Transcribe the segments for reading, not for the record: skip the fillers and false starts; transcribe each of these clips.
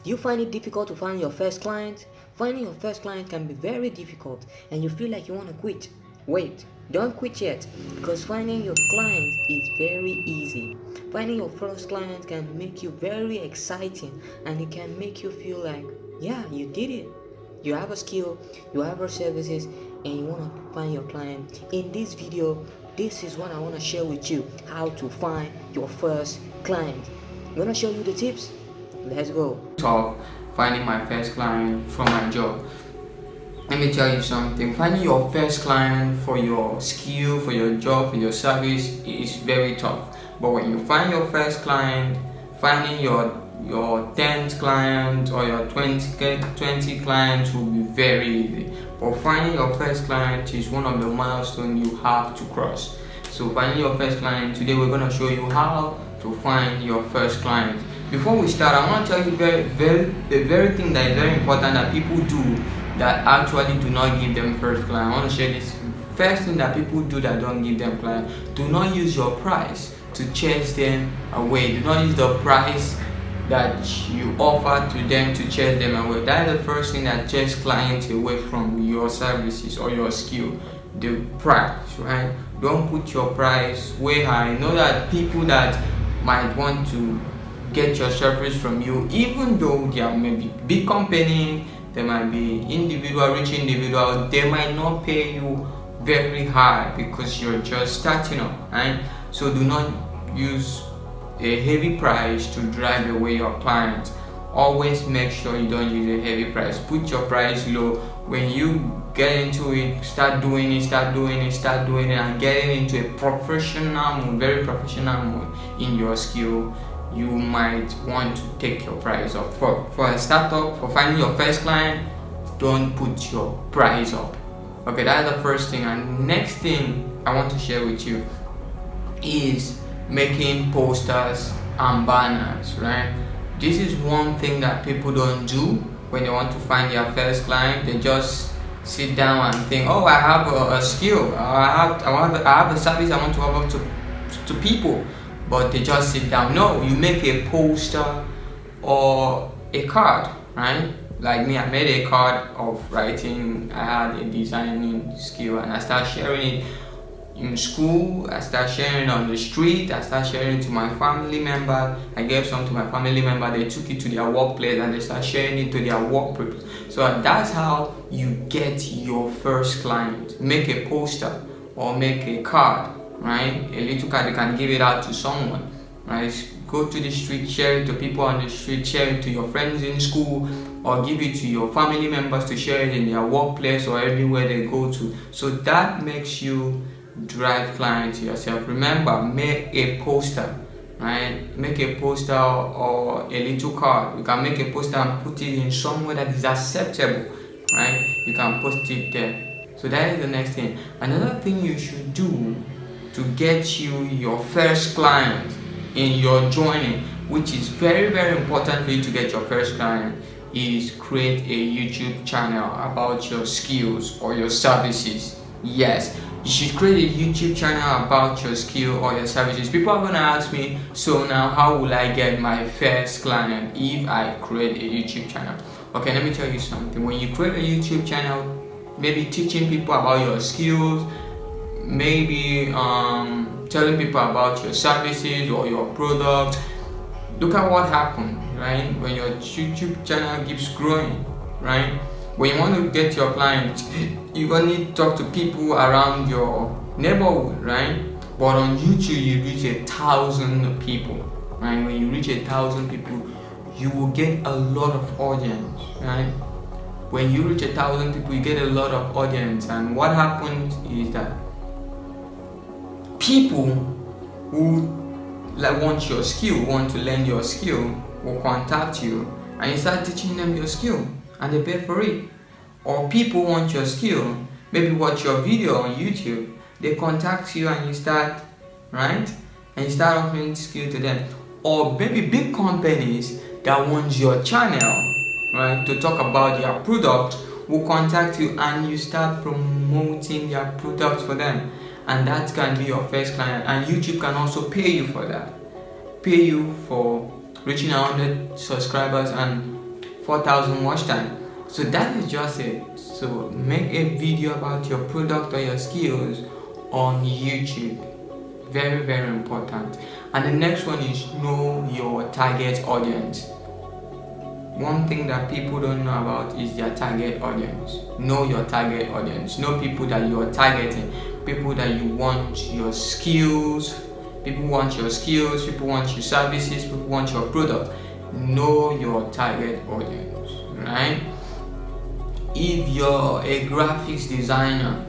Do you find it difficult to find your first client? Finding your first client can be very difficult and you feel like you want to quit. Wait, don't quit yet, because finding your client is very easy. Finding your first client can make you very exciting and it can make you feel like, yeah, you did it. You have a skill, you have your services, and you want to find your client. In this video, this is what I want to share with you, how to find your first client. I'm going to show you the tips. Let's go. Of finding my first client from my job. Let me tell you something. Finding your first client for your skill, for your job, for your service is very tough. But when you find your first client, finding your 10th client or your 20 clients will be very easy. But finding your first client is one of the milestones you have to cross. So finding your first client, today we're going to show you how to find your first client. Before we start, I want to tell you the very thing that is very important that people do that actually do not give them first client. I want to share this first thing that people do that don't give them client. Do not use your price to chase them away. Do not use the price that you offer to them to chase them away. That is the first thing that chases clients away from your services or your skill. The price, right? Don't put your price way high. Know that people that might want to get your service from you, even though they are maybe big company, they might be rich individual, they might not pay you very high because you're just starting up, right? So do not use a heavy price to drive away your clients. Always make sure you don't use a heavy price. Put your price low. When you get into it, start doing it, and getting into a professional mode, very professional mode in your skill, you might want to take your price up. For a startup, for finding your first client, don't put your price up. Okay, that's the first thing. And next thing I want to share with you is making posters and banners, right? This is one thing that people don't do when they want to find their first client. They just sit down and think, oh, I have a skill, I have a service I want to offer to people, but they just sit down. No, you make a poster or a card, right? Like me, I made a card of writing. I had a designing skill and I started sharing it in school. I started sharing it on the street. I started sharing it to my family member. I gave some to my family member. They took it to their workplace and they started sharing it to their workplace. So that's how you get your first client. Make a poster or make a card, right? A little card, you can give it out to someone, right? Go to the street, share it to people on the street, share it to your friends in school, or give it to your family members to share it in their workplace or everywhere they go to. So that makes you drive clients to yourself. Remember, make a poster, right? Make a poster or a little card. You can make a poster and put it in somewhere that is acceptable, right? You can post it there. So that is the next thing. Another thing you should do to get you your first client in your journey, which is very important for you to get your first client, is create a YouTube channel about your skills or your services. Yes, you should create a YouTube channel about your skill or your services. People are gonna ask me, so now how will I get my first client if I create a YouTube channel? Okay, let me tell you something. When you create a YouTube channel, maybe teaching people about your skills, maybe telling people about your services or your product, look at what happened, right? When your YouTube channel keeps growing, right? When you want to get your clients, you're gonna need to talk to people around your neighborhood, right? But on YouTube, you reach 1,000 people, right? When you reach 1,000 people, you will get a lot of audience, right? When you reach 1,000 people, you get a lot of audience, and what happens is that people who want your skill, want to learn your skill, will contact you and you start teaching them your skill and they pay for it. Or people want your skill, maybe watch your video on YouTube, they contact you and you start, right? And you start offering skill to them. Or maybe big companies that want your channel, right, to talk about their product, will contact you and you start promoting their product for them. And that can be your first client, and YouTube can also pay you for that, pay you for reaching 100 subscribers and 4,000 watch time. So that is just it. So make a video about your product or your skills on YouTube. Very, very important. And the next one is know your target audience. One thing that people don't know about is their target audience. Know your target audience. Know people that you are targeting. People that you want your skills. People want your skills. People want your services. People want your product. Know your target audience, right? If you're a graphics designer,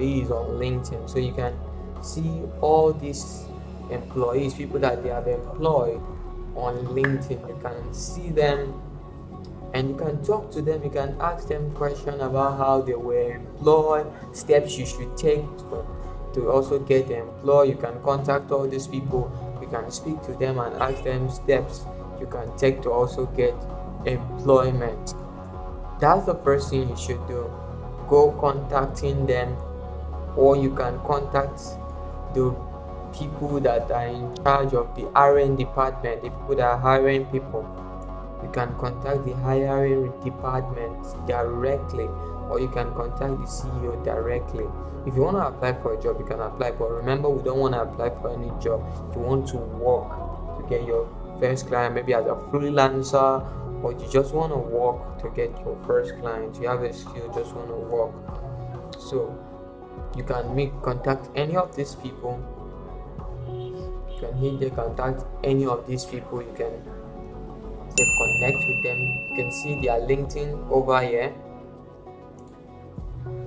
employees on LinkedIn. So you can see all these employees, people that they have employed on LinkedIn. You can see them and you can talk to them. You can ask them questions about how they were employed, steps you should take to also get employed. You can contact all these people. You can speak to them and ask them steps you can take to also get employment. That's the first thing you should do. Go contacting them, or you can contact the people that are in charge of the hiring department, the people that are hiring people. You can contact the hiring department directly, or you can contact the CEO directly. If you want to apply for a job, you can apply, but remember, we don't want to apply for any job. If you want to work to get your first client, maybe as a freelancer, or you just want to work to get your first client, you have a skill, just want to work. So you can contact any of these people. You can hit the contact any of these people. You can connect with them. You can see their LinkedIn over here.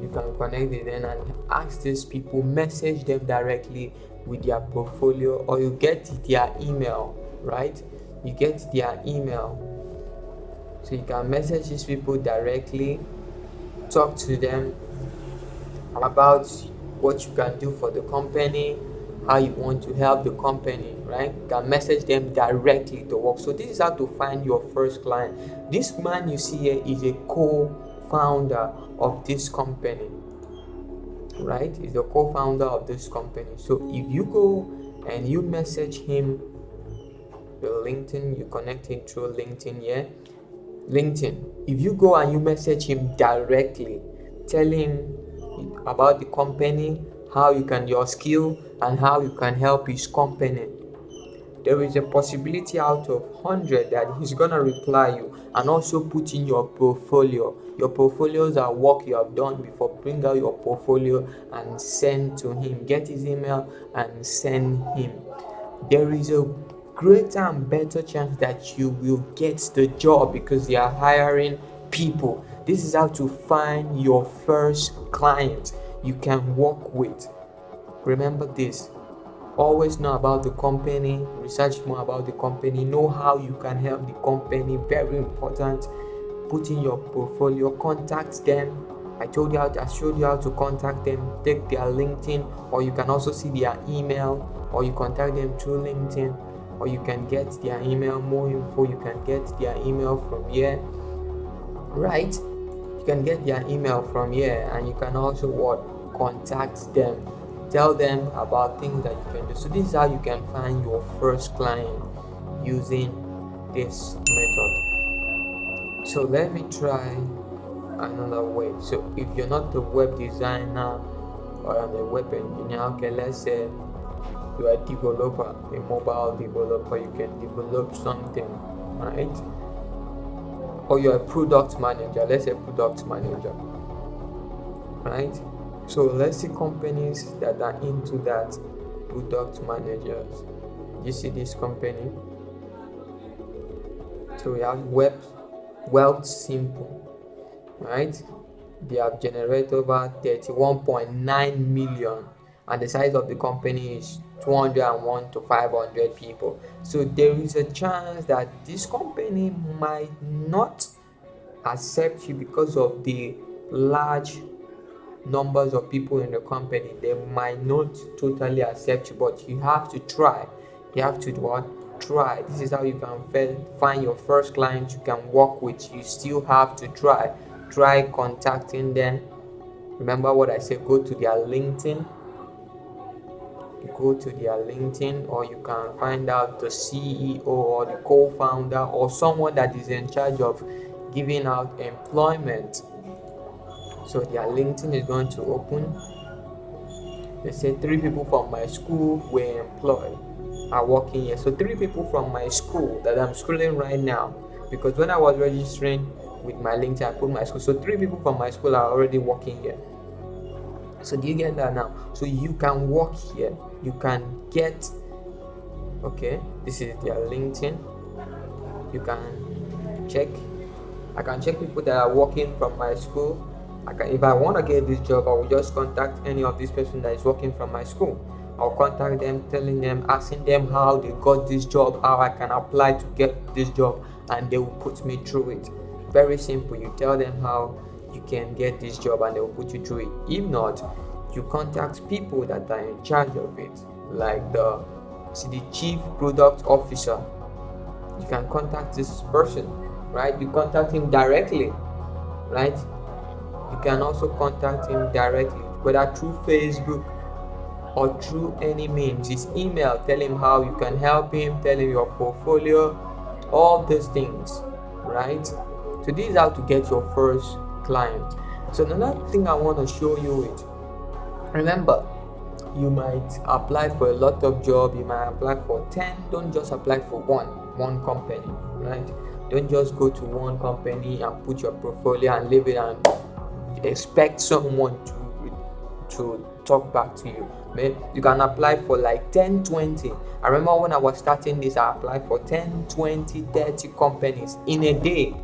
You can connect with them and ask these people, message them directly with their portfolio, or you get their email, right? You get their email. So you can message these people directly, talk to them about what you can do for the company, how you want to help the company, right? You can message them directly to work. So this is how to find your first client. This man you see here is a co-founder of this company, right? He's the co-founder of this company. So if you go and you message him your LinkedIn, you connect him through LinkedIn here. LinkedIn. If you go and you message him directly, tell him about the company, how you can, your skill, and how you can help his company, there is a possibility out of 100 that he's gonna reply you and also put in your portfolio. Your portfolios are work you have done before. Bring out your portfolio and send to him. Get his email and send him. There is a greater and better chance that you will get the job because they are hiring people. This is how to find your first client you can work with. Remember this. Always know about the company, research more about the company, know how you can help the company. Very important. Put in your portfolio, contact them. I showed you how to contact them. Take their LinkedIn, or you can also see their email, or you contact them through LinkedIn, or you can get their email. More info, you can get their email from here, right? You can get their email from here, and you can also contact them. Tell them about things that you can do. So this is how you can find your first client using this method. So let me try another way. So if you're not a web designer or a web engineer, okay, let's say you're a developer, a mobile developer, you can develop something, right? Or you're a product manager, let's say product manager, right? So let's see companies that are into that, product managers. You see this company. So we have Wealth Simple, right? They have generated over 31.9 million, and the size of the company is 201 to 500 people. So there is a chance that this company might not accept you because of the large numbers of people in the company. They might not totally accept you, but you have to try. You have to do what? Try. This is how you can find your first client you can work with. You still have to try. Try contacting them. Remember what I said, go to their LinkedIn. Go to their LinkedIn, or you can find out the CEO or the co-founder or someone that is in charge of giving out employment. So their LinkedIn is going to open. They say 3 people from my school were employed, are working here. So 3 people from my school that I'm schooling right now, because when I was registering with my LinkedIn, I put my school. So 3 people from my school are already working here. So do you get that now? So you can work here. You can get, okay, this is their LinkedIn. You can check. I can check people that are working from my school. If I want to get this job, I will just contact any of these person that is working from my school. I'll contact them, telling them, asking them how they got this job, how I can apply to get this job, and they will put me through it. Very simple. You tell them how you can get this job and they will put you through it. If not, you contact people that are in charge of it, like the chief product officer. You can contact this person, right? You contact him directly, right? You can also contact him directly, whether through Facebook or through any means. His email, tell him how you can help him, tell him your portfolio, all these things, right? So this is how to get your first client. So another thing I want to show you is, remember, you might apply for a lot of jobs, you might apply for 10. Don't just apply for one company, right? Don't just go to one company and put your portfolio and leave it and expect someone to talk back to you. Man, you can apply for like 10, 20. I remember when I was starting this, I applied for 10, 20, 30 companies in a day,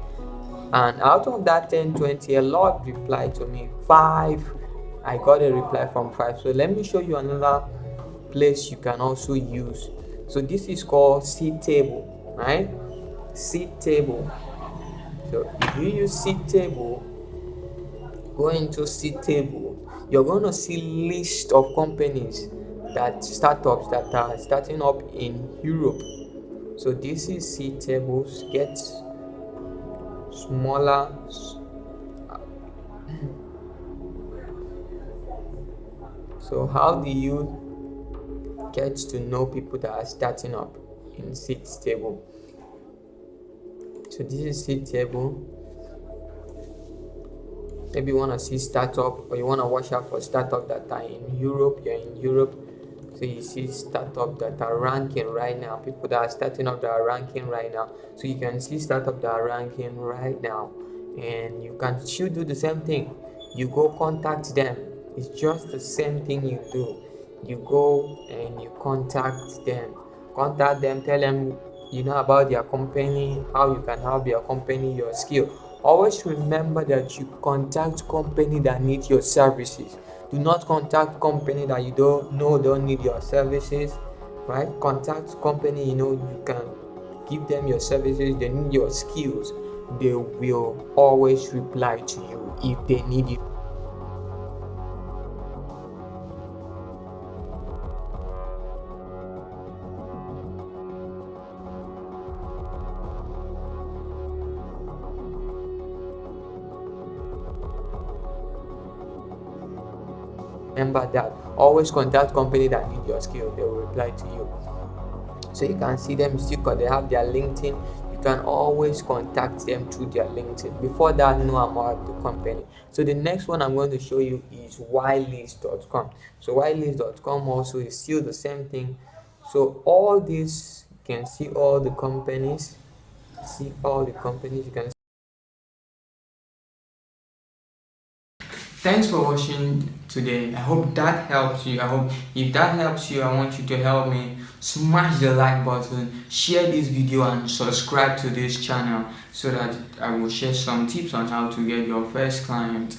and out of that 10, 20, a lot replied to me. 5, I got a reply from 5. So let me show you another place you can also use. So this is called seed table, right? Seed table. So if you use seed table, go into seed table, you're going to see list of companies, that startups that are starting up in Europe. So this is seed tables. Get smaller. So how do you get to know people that are starting up in seed table? So this is seed table. Maybe you want to see startup, or you want to watch out for startup that are in Europe. You're in Europe, so you see startup that are ranking right now, people that are starting up that are ranking right now. So you can see startup that are ranking right now, and you can still do the same thing. You go contact them. It's just the same thing you do. You go and you contact them. Tell them about their company, how you can help their company, your skill. Always remember that you contact company that need your services. Do not contact company that you don't need your services, right? Contact company you can give them your services, they need your skills. They will always reply to you if they need you. Remember that. Always contact company that need your skill. They will reply to you. So you can see them still because they have their LinkedIn. You can always contact them through their LinkedIn. Before that, know about the company. So the next one I'm going to show you is ylist.com. So ylist.com also is still the same thing. So all this, you can see all the companies. You can. Thanks for watching today. I hope that helps you. I hope if that helps you, I want you to help me smash the like button, share this video, and subscribe to this channel so that I will share some tips on how to get your first client.